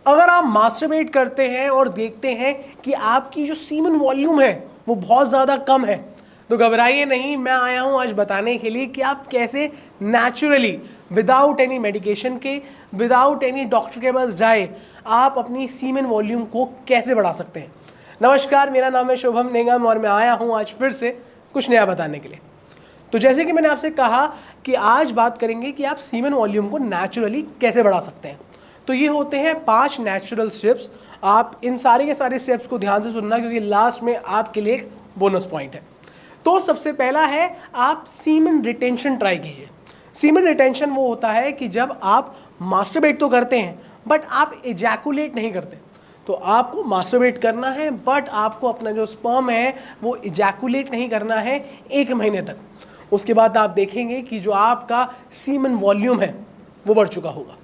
अगर आप मास्टरबेट करते हैं और देखते हैं कि आपकी जो सीमन वॉल्यूम है वो बहुत ज़्यादा कम है, तो घबराइए नहीं, मैं आया हूँ आज बताने के लिए कि आप कैसे नेचुरली विदाउट एनी मेडिकेशन के, विदाउट एनी डॉक्टर के पास जाए, आप अपनी सीमन वॉल्यूम को कैसे बढ़ा सकते हैं। नमस्कार, मेरा नाम है शुभम निगम और मैं आया हूँ आज फिर से कुछ नया बताने के लिए। तो जैसे कि मैंने आपसे कहा कि आज बात करेंगे कि आप सीमन वॉल्यूम को नेचुरली कैसे बढ़ा सकते हैं। तो ये होते हैं 5 नेचुरल स्टेप्स। आप इन सारे के सारे स्टेप्स को ध्यान से सुनना, क्योंकि लास्ट में आपके लिए एक बोनस पॉइंट है। तो सबसे पहला है, आप सीमन रिटेंशन ट्राई कीजिए। सीमन रिटेंशन वो होता है कि जब आप मास्टरबेट तो करते हैं बट आप एजैकुलेट नहीं करते। तो आपको मास्टरबेट करना है बट आपको अपना जो स्पर्म है वो एजैकुलेट नहीं करना है 1 महीने तक। उसके बाद आप देखेंगे कि जो आपका सीमन वॉल्यूम है वो बढ़ चुका होगा।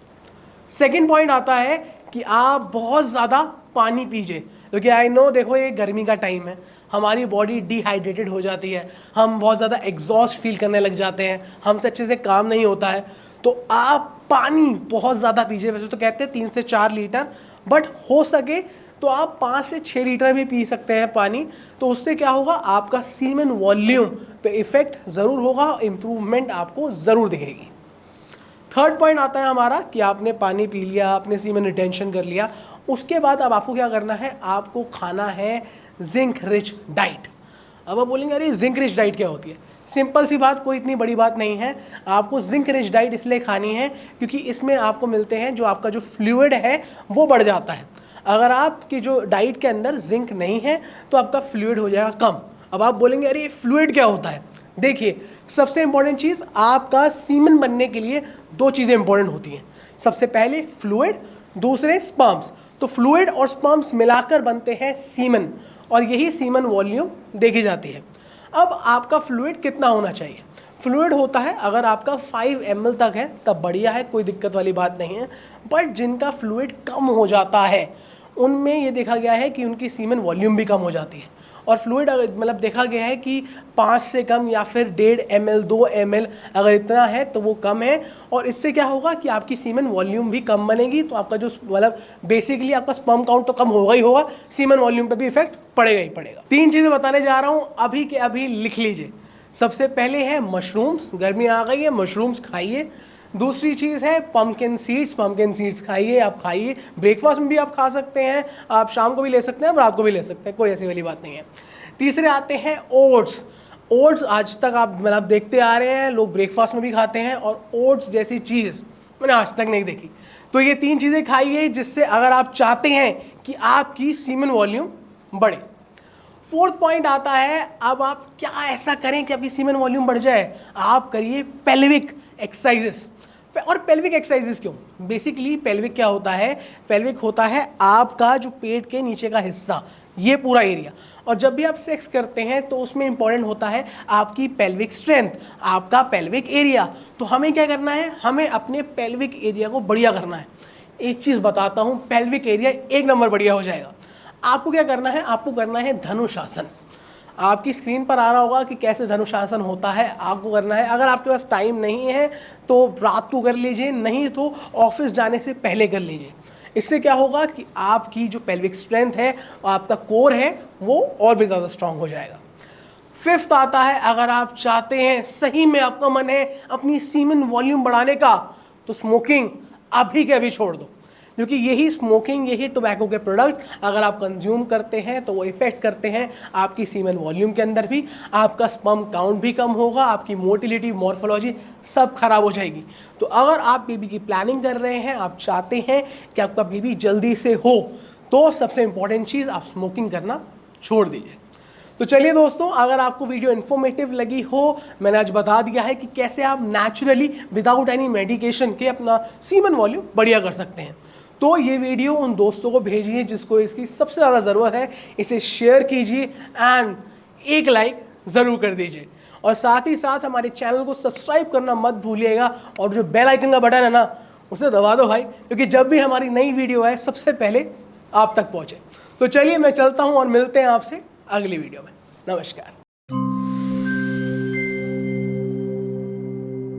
सेकेंड पॉइंट आता है कि आप बहुत ज़्यादा पानी पीजिए, क्योंकि आई नो, देखो ये गर्मी का टाइम है, हमारी बॉडी डिहाइड्रेटेड हो जाती है, हम बहुत ज़्यादा एग्जॉस्ट फील करने लग जाते हैं, हमसे अच्छे से काम नहीं होता है। तो आप पानी बहुत ज़्यादा पीजिए। वैसे तो कहते हैं 3 से 4 लीटर, बट हो सके तो आप 5 से 6 लीटर भी पी सकते हैं पानी। तो उससे क्या होगा, आपका सीमन वॉल्यूम पे इफेक्ट ज़रूर होगा, इम्प्रूवमेंट आपको ज़रूर दिखेगी। थर्ड पॉइंट आता है हमारा कि आपने पानी पी लिया, आपने सीमन रिटेंशन कर लिया, उसके बाद अब आपको क्या करना है, आपको खाना है जिंक रिच डाइट। अब आप बोलेंगे अरे जिंक रिच डाइट क्या होती है? सिंपल सी बात, कोई इतनी बड़ी बात नहीं है। आपको जिंक रिच डाइट इसलिए खानी है क्योंकि इसमें आपको मिलते हैं, जो आपका जो फ्लूइड है वो बढ़ जाता है। अगर आपकी जो डाइट के अंदर जिंक नहीं है तो आपका फ्लूइड हो जाएगा कम। अब आप बोलेंगे अरे फ्लूइड क्या होता है? देखिए, सबसे इंपॉर्टेंट चीज़, आपका सीमन बनने के लिए 2 चीज़ें इंपॉर्टेंट होती हैं। सबसे पहले फ्लूइड, दूसरे स्पर्म्स। तो फ्लूइड और स्पर्म्स मिलाकर बनते हैं सीमन, और यही सीमन वॉल्यूम देखी जाती है। अब आपका फ्लूइड कितना होना चाहिए? फ्लूइड होता है, अगर आपका 5 ml तक है तब बढ़िया है, कोई दिक्कत वाली बात नहीं है। बट जिनका फ्लूइड कम हो जाता है उनमें ये देखा गया है कि उनकी सीमन वॉल्यूम भी कम हो जाती है। और फ्लूइड मतलब देखा गया है कि 5 से कम या फिर 1.5 ml 2 ml अगर इतना है तो वो कम है। और इससे क्या होगा कि आपकी सीमन वॉल्यूम भी कम बनेगी, तो आपका जो मतलब बेसिकली आपका स्पर्म काउंट तो कम होगा ही होगा, सीमन वॉल्यूम पे भी इफेक्ट पड़ेगा ही पड़ेगा। 3 चीज़ें बताने जा रहा हूँ, अभी के अभी लिख लीजिए। सबसे पहले है मशरूम्स, गर्मी आ गई है, मशरूम्स खाइए। दूसरी चीज़ है पम्पकिन सीड्स खाइए, आप खाइए। ब्रेकफास्ट में भी आप खा सकते हैं, आप शाम को भी ले सकते हैं, रात को भी ले सकते हैं, कोई ऐसी वाली बात नहीं है। तीसरे आते हैं ओट्स आज तक आप मतलब देखते आ रहे हैं, लोग ब्रेकफास्ट में भी खाते हैं, और ओट्स जैसी चीज़ मैंने आज तक नहीं देखी। तो ये 3 चीज़ें खाइए, जिससे अगर आप चाहते हैं कि आपकी सीमन वॉल्यूम बढ़े। फोर्थ पॉइंट आता है, अब आप क्या ऐसा करें कि आपकी सीमन वॉल्यूम बढ़ जाए? आप करिए पेल्विक एक्सरसाइजेस। और पेल्विक एक्सरसाइजेस क्यों? बेसिकली पेल्विक क्या होता है? पेल्विक होता है आपका जो पेट के नीचे का हिस्सा, ये पूरा एरिया। और जब भी आप सेक्स करते हैं तो उसमें इंपॉर्टेंट होता है आपकी पेल्विक स्ट्रेंथ, आपका पेल्विक एरिया। तो हमें क्या करना है, हमें अपने पेल्विक एरिया को बढ़िया करना है। एक चीज़ बताता हूँ, पेल्विक एरिया 1 नंबर बढ़िया हो जाएगा। आपको क्या करना है, आपको करना है धनुषासन। आपकी स्क्रीन पर आ रहा होगा कि कैसे धनुषासन होता है, आपको करना है। अगर आपके पास टाइम नहीं है तो रात को कर लीजिए, नहीं तो ऑफिस जाने से पहले कर लीजिए। इससे क्या होगा कि आपकी जो पेल्विक स्ट्रेंथ है, आपका कोर है, वो और भी ज़्यादा स्ट्रांग हो जाएगा। फिफ्थ आता है, अगर आप चाहते हैं, सही में आपका मन है अपनी सीमन वॉल्यूम बढ़ाने का, तो स्मोकिंग अभी के अभी छोड़ दो। क्योंकि यही स्मोकिंग, यही टोबैको के प्रोडक्ट्स अगर आप कंज्यूम करते हैं तो वो इफेक्ट करते हैं आपकी सीमन वॉल्यूम के अंदर भी। आपका स्पर्म काउंट भी कम होगा, आपकी मोटिलिटी, मॉर्फोलॉजी सब खराब हो जाएगी। तो अगर आप बेबी की प्लानिंग कर रहे हैं, आप चाहते हैं कि आपका बेबी जल्दी से हो, तो सबसे इंपॉर्टेंट चीज़, आप स्मोकिंग करना छोड़ दीजिए। तो चलिए दोस्तों, अगर आपको वीडियो इन्फॉर्मेटिव लगी हो, मैंने आज बता दिया है कि कैसे आप नेचुरली विदाउट एनी मेडिकेशन के अपना सीमन वॉल्यूम बढ़िया कर सकते हैं। तो ये वीडियो उन दोस्तों को भेजिए जिसको इसकी सबसे ज़्यादा ज़रूरत है, इसे शेयर कीजिए एंड एक लाइक ज़रूर कर दीजिए। और साथ ही साथ हमारे चैनल को सब्सक्राइब करना मत भूलिएगा, और जो बेल आइकन का बटन है ना, उसे दबा दो भाई, क्योंकि जब भी हमारी नई वीडियो आए सबसे पहले आप तक पहुँचे। तो चलिए मैं चलता हूँ और मिलते हैं आपसे अगली वीडियो में। नमस्कार।